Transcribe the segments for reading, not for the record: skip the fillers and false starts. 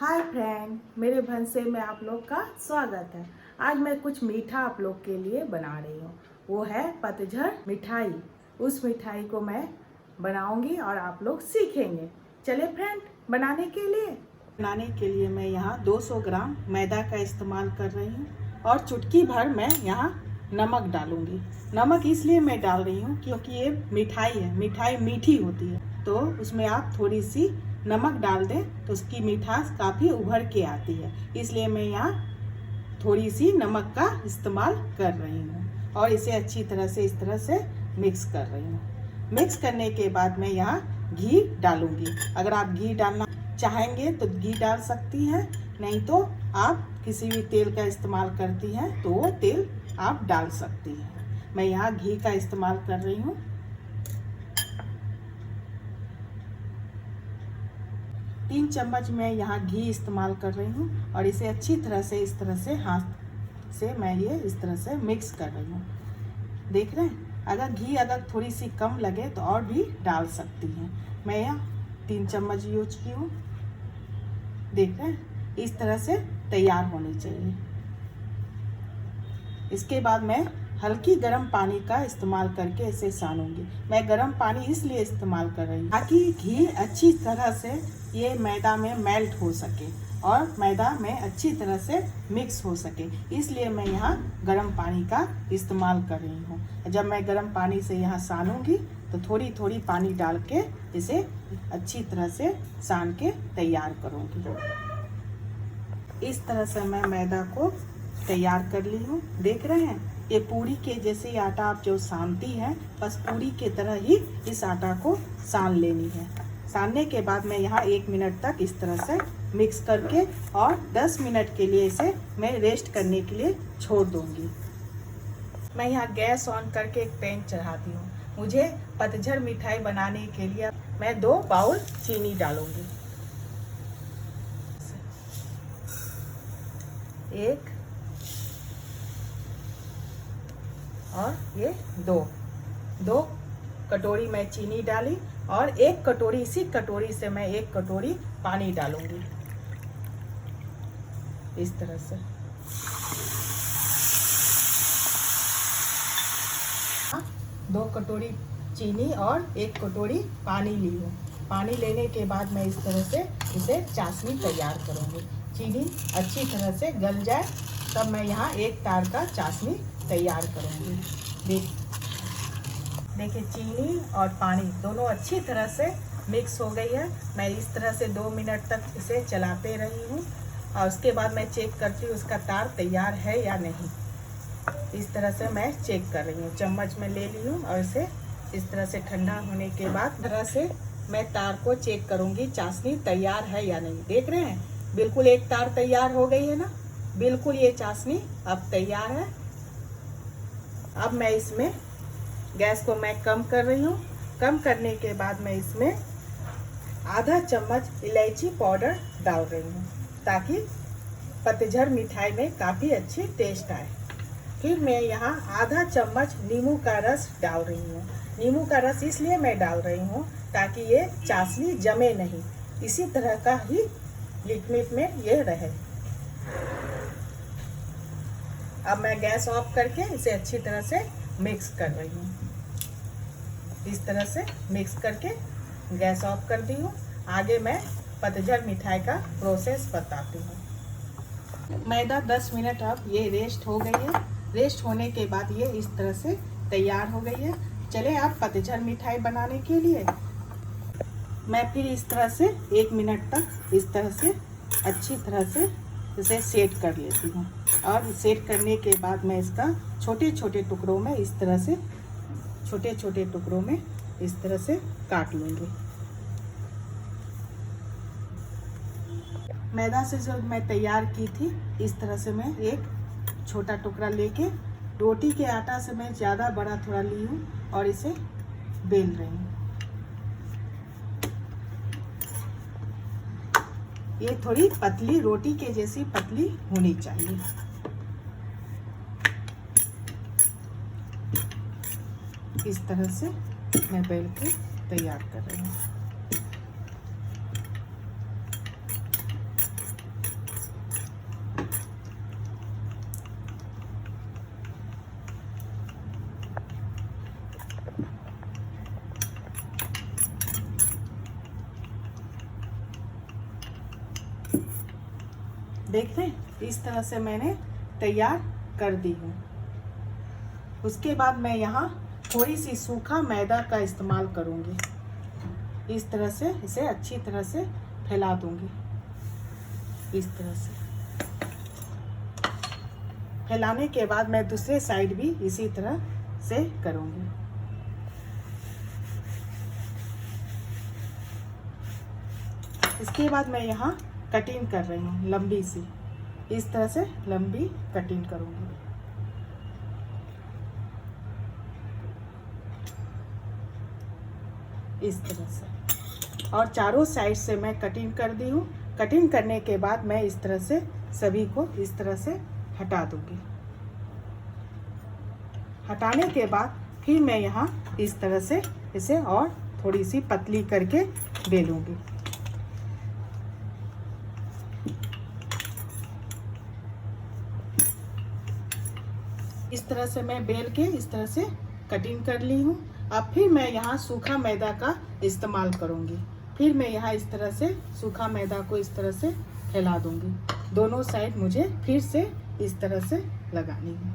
Hi friend, मेरे भंसे में आप लोग का स्वागत है। आज मैं कुछ मीठा आप लोग के लिए बना रही हूँ। वो है पतझड़ मिठाई। उस मिठाई को मैं बनाऊंगी और आप लोग सीखेंगे। चले फ्रेंड, बनाने के लिए मैं यहाँ 200 ग्राम मैदा का इस्तेमाल कर रही हूँ और चुटकी भर मैं यहाँ नमक डालूंगी। नमक इसलिए मैं डाल रही हूँ क्योंकि ये मिठाई है, मिठाई मीठी होती है, तो उसमें आप थोड़ी सी नमक डाल दें तो उसकी मिठास काफ़ी उभर के आती है। इसलिए मैं यहाँ थोड़ी सी नमक का इस्तेमाल कर रही हूँ और इसे अच्छी तरह से इस तरह से मिक्स कर रही हूँ। मिक्स करने के बाद मैं यहाँ घी डालूंगी। अगर आप घी डालना चाहेंगे तो घी डाल सकती हैं, नहीं तो आप किसी भी तेल का इस्तेमाल करती हैं तो वो तेल आप डाल सकती हैं। मैं यहाँ घी का इस्तेमाल कर रही हूँ। 3 चम्मच मैं यहाँ घी इस्तेमाल कर रही हूँ और इसे अच्छी तरह से इस तरह से हाथ से मैं ये इस तरह से मिक्स कर रही हूँ। देख रहे हैं, अगर थोड़ी सी कम लगे तो और भी डाल सकती हैं। मैं यहाँ 3 चम्मच यूज की हूँ। देख रहे हैं, इस तरह से तैयार होनी चाहिए। इसके बाद मैं हल्की गर्म पानी का इस्तेमाल करके इसे सानूंगी। मैं गर्म पानी इसलिए इस्तेमाल कर रही हूँ ताकि घी अच्छी तरह से ये मैदा में मेल्ट हो सके और मैदा में अच्छी तरह से मिक्स हो सके, इसलिए मैं यहाँ गर्म पानी का इस्तेमाल कर रही हूँ। जब मैं गर्म पानी से यहाँ सानूंगी तो थोड़ी थोड़ी पानी डाल के इसे अच्छी तरह से सान के तैयार करूँगी। इस तरह से मैं मैदा को तैयार कर ली हूँ। देख रहे हैं, ये पूरी के जैसे आटा आप जो सानती हैं, बस पूरी के तरह ही इस आटा को सान लेनी है। सानने के बाद मैं यहाँ 1 मिनट तक इस तरह से मिक्स करके और 10 मिनट के लिए इसे मैं रेस्ट करने के लिए छोड़ दूँगी। मैं यहाँ गैस ऑन करके एक पैन चढ़ाती हूँ। मुझे पतझड़ मिठाई बनाने के लिए मैं 2 बाउल चीनी डालूँगी। 1 और ये 2 कटोरी मैं चीनी डाली और 1 कटोरी, इसी कटोरी से मैं 1 कटोरी पानी डालूंगी इस तरह से। 2 कटोरी चीनी और 1 कटोरी पानी ली हूँ। पानी लेने के बाद मैं इस तरह से इसे चाशनी तैयार करूँगी। चीनी अच्छी तरह से गल जाए तब मैं यहाँ 1 तार का चाशनी तैयार करूँगी। देखिए, चीनी और पानी दोनों अच्छी तरह से मिक्स हो गई है। मैं इस तरह से 2 मिनट तक इसे चलाते रही हूँ और उसके बाद मैं चेक करती हूँ उसका तार तैयार है या नहीं। इस तरह से मैं चेक कर रही हूँ। चम्मच में ले ली हूँ और इसे इस तरह से ठंडा होने के बाद तरह से मैं तार को चेक करूँगी, चाशनी तैयार है या नहीं। देख रहे हैं, बिल्कुल 1 तार तैयार हो गई है ना, बिल्कुल ये चाशनी अब तैयार है। अब मैं इसमें गैस को मैं कम कर रही हूँ। कम करने के बाद मैं इसमें आधा चम्मच इलायची पाउडर डाल रही हूँ ताकि पतझड़ मिठाई में काफ़ी अच्छी टेस्ट आए। फिर मैं यहाँ आधा चम्मच नींबू का रस डाल रही हूँ। नींबू का रस इसलिए मैं डाल रही हूँ ताकि ये चाशनी जमे नहीं, इसी तरह का ही लिक्विड में ये रहे। अब मैं गैस ऑफ करके इसे अच्छी तरह से मिक्स कर रही हूँ। इस तरह से मिक्स करके गैस ऑफ कर दी हूँ। आगे मैं पतझड़ मिठाई का प्रोसेस बताती हूँ। मैदा 10 मिनट अब ये रेस्ट हो गई है। रेस्ट होने के बाद ये इस तरह से तैयार हो गई है। चले आप पतझड़ मिठाई बनाने के लिए। मैं फिर इस तरह से 1 मिनट तक इस तरह से अच्छी तरह से इसे सेट कर लेती हूँ और सेट करने के बाद मैं इसका छोटे छोटे टुकड़ों में इस तरह से इस तरह से काट लूँगी। मैदा से जो मैं तैयार की थी, इस तरह से मैं एक छोटा टुकड़ा लेके रोटी के आटा से मैं ज़्यादा बड़ा थोड़ा ली हूँ और इसे बेल रही हूँ। ये थोड़ी पतली, रोटी के जैसी पतली होनी चाहिए। इस तरह से मैं बेल के तैयार कर रही हूँ। देख रहे हैं, इस तरह से मैंने तैयार कर दी हूँ। उसके बाद मैं यहाँ थोड़ी सी सूखा मैदा का इस्तेमाल करूँगी। इस तरह से इसे अच्छी तरह से फैला दूँगी। इस तरह से फैलाने के बाद मैं दूसरे साइड भी इसी तरह से करूँगी। इसके बाद मैं यहाँ कटिंग कर रही हूँ लंबी सी। इस तरह से लंबी कटिंग करूँगी। इस तरह से, और चारों साइड से मैं कटिंग कर दी हूँ। कटिंग करने के बाद मैं इस तरह से सभी को इस तरह से हटा दूँगी। हटाने के बाद फिर मैं यहाँ इस तरह से इसे और थोड़ी सी पतली करके बेलूँगी। इस तरह से मैं बेल के इस तरह से कटिंग कर ली हूँ। अब फिर मैं यहाँ सूखा मैदा का इस्तेमाल करूँगी। फिर मैं यहाँ इस तरह से सूखा मैदा को इस तरह से फैला दूँगी। दोनों साइड मुझे फिर से इस तरह से लगानी है।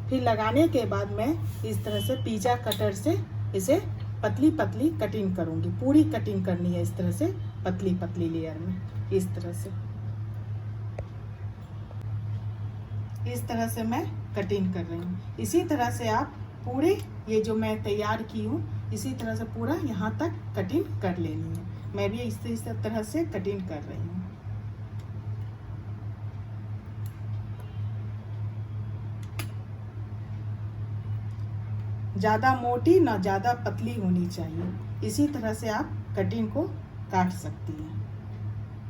फिर लगाने के बाद मैं इस तरह से पिज़्ज़ा कटर से इसे पतली पतली कटिंग करूँगी। पूरी कटिंग करनी है इस तरह से पतली पतली लेयर में। इस तरह से मैं कटिंग कर रही हूँ। इसी तरह से आप पूरे ये जो मैं तैयार की हूँ इसी तरह से पूरा यहाँ तक कटिंग कर लेनी है। मैं भी इस तरह से कटिंग कर रही हूँ। ज़्यादा मोटी ना ज़्यादा पतली होनी चाहिए। इसी तरह से आप कटिंग को काट सकती हैं।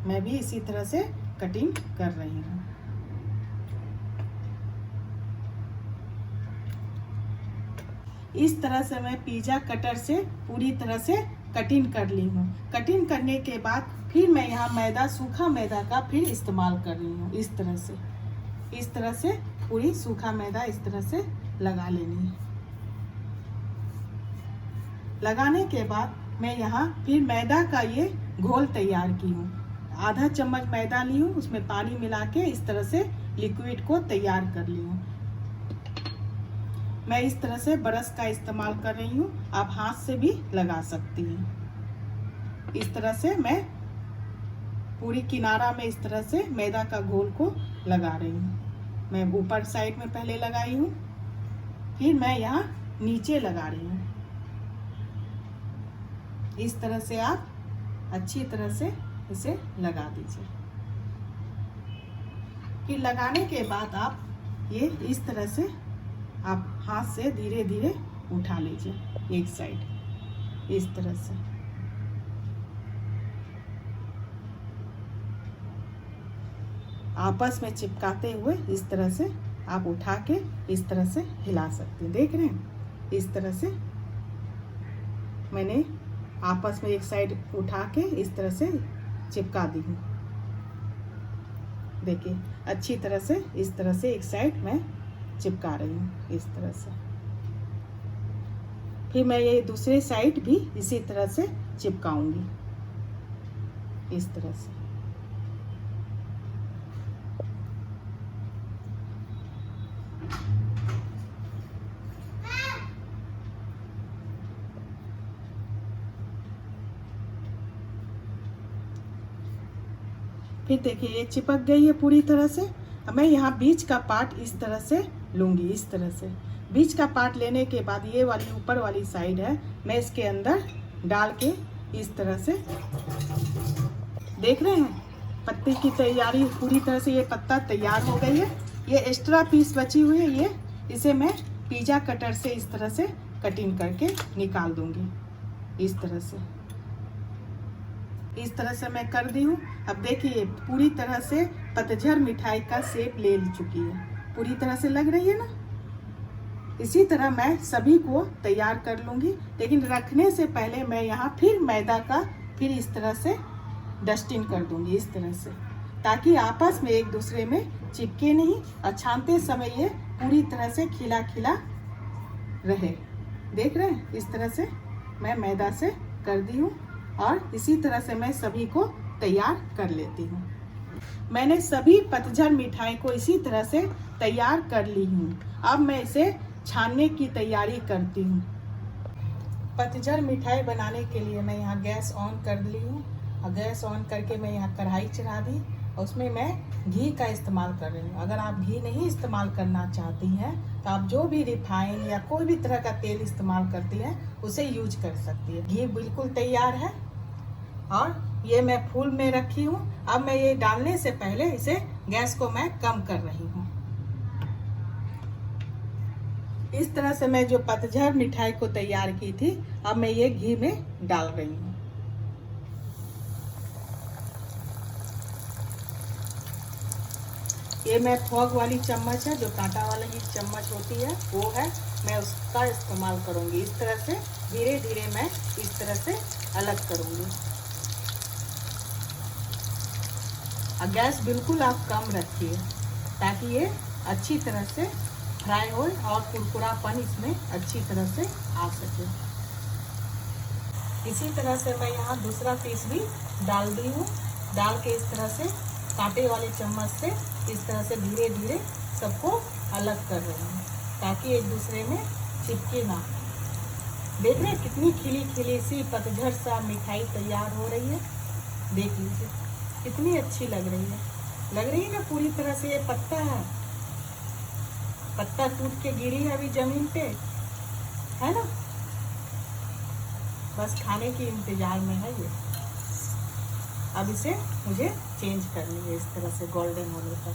मैं भी इसी तरह से कटिंग कर रही हूँ। इस तरह से मैं पिज़्ज़ा कटर से पूरी तरह से कटिंग कर ली हूँ। कटिंग करने के बाद फिर मैं यहाँ मैदा, सूखा मैदा का फिर इस्तेमाल कर रही हूँ। इस तरह से पूरी सूखा मैदा इस तरह से लगा लेनी है। लगाने के बाद मैं यहाँ फिर मैदा का ये घोल तैयार की हूँ। आधा चम्मच मैदा ली हूँ, उसमें पानी मिला के इस तरह से लिक्विड को तैयार कर ली हूँ। मैं इस तरह से ब्रश का इस्तेमाल कर रही हूँ। आप हाथ से भी लगा सकती हैं। इस तरह से मैं पूरी किनारा में इस तरह से मैदा का घोल को लगा रही हूँ। मैं ऊपर साइड में पहले लगाई हूँ, फिर मैं यहाँ नीचे लगा रही हूँ। इस तरह से आप अच्छी तरह से इसे लगा दीजिए। फिर लगाने के बाद आप ये इस तरह से आप हाथ से धीरे धीरे उठा लीजिए एक साइड। इस तरह से आपस में चिपकाते हुए इस तरह से आप उठा के इस तरह से हिला सकते हैं। देख रहे हैं, इस तरह से मैंने आपस में एक साइड उठा के इस तरह से चिपका दी हूँ। देखिए अच्छी तरह से इस तरह से एक साइड मैं चिपका रही हूँ इस तरह से। फिर मैं ये दूसरे साइड भी इसी तरह से चिपकाऊंगी इस तरह से। फिर देखिए ये चिपक गई है पूरी तरह से। अब मैं यहाँ बीच का पार्ट इस तरह से लूँगी। इस तरह से बीच का पार्ट लेने के बाद ये वाली ऊपर वाली साइड है, मैं इसके अंदर डाल के इस तरह से, देख रहे हैं पत्ते की तैयारी पूरी तरह से। ये पत्ता तैयार हो गई है। ये एक्स्ट्रा पीस बची हुई है, ये इसे मैं पिज़्ज़ा कटर से इस तरह से कटिंग करके निकाल दूँगी। इस तरह से मैं कर दी हूँ। अब देखिए पूरी तरह से पतझड़ मिठाई का शेप ले चुकी है। पूरी तरह से लग रही है ना। इसी तरह मैं सभी को तैयार कर लूँगी, लेकिन रखने से पहले मैं यहाँ फिर मैदा का फिर इस तरह से डस्टिंग कर दूँगी इस तरह से, ताकि आपस में एक दूसरे में चिपके नहीं और छानते समय ये पूरी तरह से खिला खिला रहे। देख रहे हैं, इस तरह से मैं मैदा से कर दी हूँ। और इसी तरह से मैं सभी को तैयार कर लेती हूँ। मैंने सभी पतझड़ मिठाई को इसी तरह से तैयार कर ली हूँ। अब मैं इसे छानने की तैयारी करती हूँ। पतझड़ मिठाई बनाने के लिए मैं यहाँ गैस ऑन कर ली हूँ और गैस ऑन करके मैं यहाँ कढ़ाई चढ़ा दी और उसमें मैं घी का इस्तेमाल कर रही हूँ। अगर आप घी नहीं इस्तेमाल करना चाहती हैं तो आप जो भी रिफाइन या कोई भी तरह का तेल इस्तेमाल करती हैं उसे यूज कर सकती है। घी बिल्कुल तैयार है और ये मैं फूल में रखी हूँ। अब मैं ये डालने से पहले इसे गैस को मैं कम कर रही हूँ। इस तरह से मैं जो पतझड़ मिठाई को तैयार की थी अब मैं ये घी में डाल रही हूँ। ये मैं फॉग वाली चम्मच है, जो कांटा वाली ही चम्मच होती है वो है, मैं उसका इस्तेमाल करूँगी। इस तरह से धीरे धीरे मैं इस तरह से अलग करूँगी। और गैस बिल्कुल आप कम रखिए ताकि ये अच्छी तरह से फ्राई हो और कुरकुरापन इसमें अच्छी तरह से आ सके। इसी तरह से मैं यहाँ दूसरा पीस भी डाल दी हूँ। डाल के इस तरह से कांटे वाले चम्मच से इस तरह से धीरे धीरे सबको अलग कर रही हूँ ताकि एक दूसरे में चिपके ना। देख रहे हैं कितनी खिली खिली सी पतझड़ सा मिठाई तैयार हो रही है। देख लीजिए कितनी अच्छी लग रही है। लग रही है ना पूरी तरह से। ये पत्ता है, पत्ता टूट के गिरी है अभी जमीन पे, है ना। बस खाने के इंतजार में है ये। अब इसे मुझे चेंज करनी है इस तरह से गोल्डन होने पर।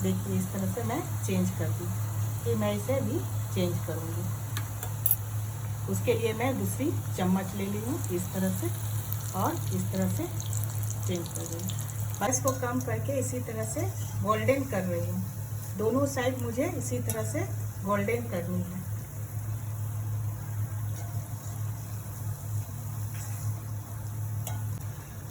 देखिए इस तरह से मैं चेंज कर दी। फिर मैं इसे भी चेंज करूँगी। उसके लिए मैं दूसरी चम्मच ले ली हूँ इस तरह से और इस तरह से चेंज कर रही हूँ। बस को कम करके इसी तरह से गोल्डन कर रही हूँ। दोनों साइड मुझे इसी तरह से गोल्डन करनी है।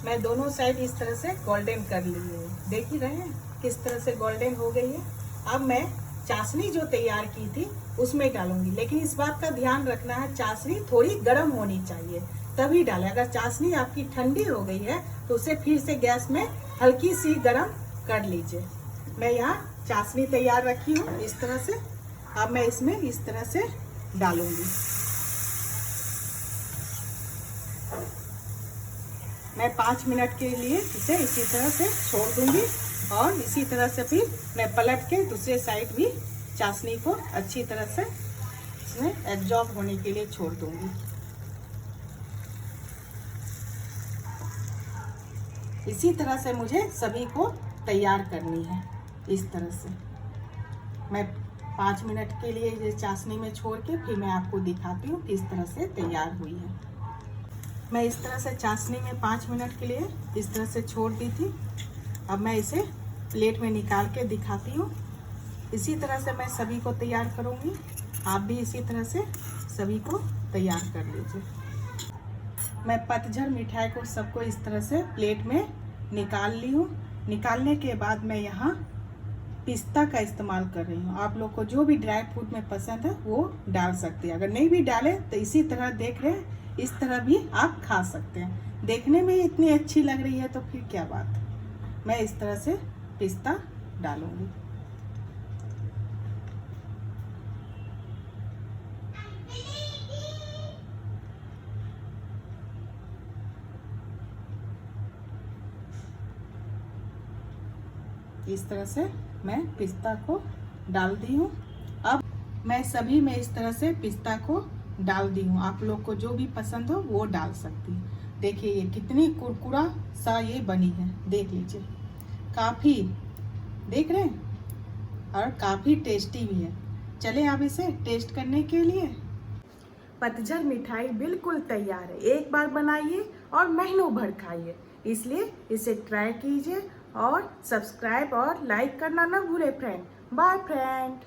मैं दोनों साइड इस तरह से गोल्डन कर ली है। देख ही रहे हैं किस तरह से गोल्डन हो गई है। अब मैं चाशनी जो तैयार की थी उसमें डालूंगी, लेकिन इस बात का ध्यान रखना है चाशनी थोड़ी गर्म होनी चाहिए तभी डालें। अगर चाशनी आपकी ठंडी हो गई है तो उसे फिर से गैस में हल्की सी गर्म कर लीजिए। मैं यहाँ चाशनी तैयार रखी हूँ इस तरह से। अब मैं इसमें इस तरह से डालूंगी। मैं 5 मिनट के लिए इसे इसी तरह से छोड़ दूंगी और इसी तरह से फिर मैं पलट के दूसरे साइड भी चाशनी को अच्छी तरह से इसमें एब्जॉर्ब होने के लिए छोड़ दूंगी। इसी तरह से मुझे सभी को तैयार करनी है। इस तरह से मैं 5 मिनट के लिए ये चाशनी में छोड़ के फिर मैं आपको दिखाती हूँ किस तरह से तैयार हुई है। मैं इस तरह से चाशनी में 5 मिनट के लिए इस तरह से छोड़ दी थी। अब मैं इसे प्लेट में निकाल के दिखाती हूँ। इसी तरह से मैं सभी को तैयार करूँगी। आप भी इसी तरह से सभी को तैयार कर लीजिए। मैं पतझड़ मिठाई को सबको इस तरह से प्लेट में निकाल ली हूँ। निकालने के बाद मैं यहाँ पिस्ता का इस्तेमाल कर रही हूँ। आप लोग को जो भी ड्राई फ्रूट में पसंद है वो डाल सकते हैं। अगर नहीं भी डाले तो इसी तरह देख रहे हैं इस तरह भी आप खा सकते हैं। देखने में इतनी अच्छी लग रही है तो फिर क्या बात। मैं इस तरह से पिस्ता डालूंगी। इस तरह से मैं पिस्ता को डाल दी हूँ। अब मैं सभी में इस तरह से पिस्ता को डाल दी हूँ। आप लोग को जो भी पसंद हो वो डाल सकती है। देखिए ये कितनी कुरकुरा सा ये बनी है। देख लीजिए काफ़ी, देख रहे हैं, और काफ़ी टेस्टी भी है। चले आप इसे टेस्ट करने के लिए। पतझड़ मिठाई बिल्कुल तैयार है। एक बार बनाइए और महीनों भर खाइए। इसलिए इसे ट्राई कीजिए और सब्सक्राइब और लाइक करना ना भूले फ्रेंड। Bye friend.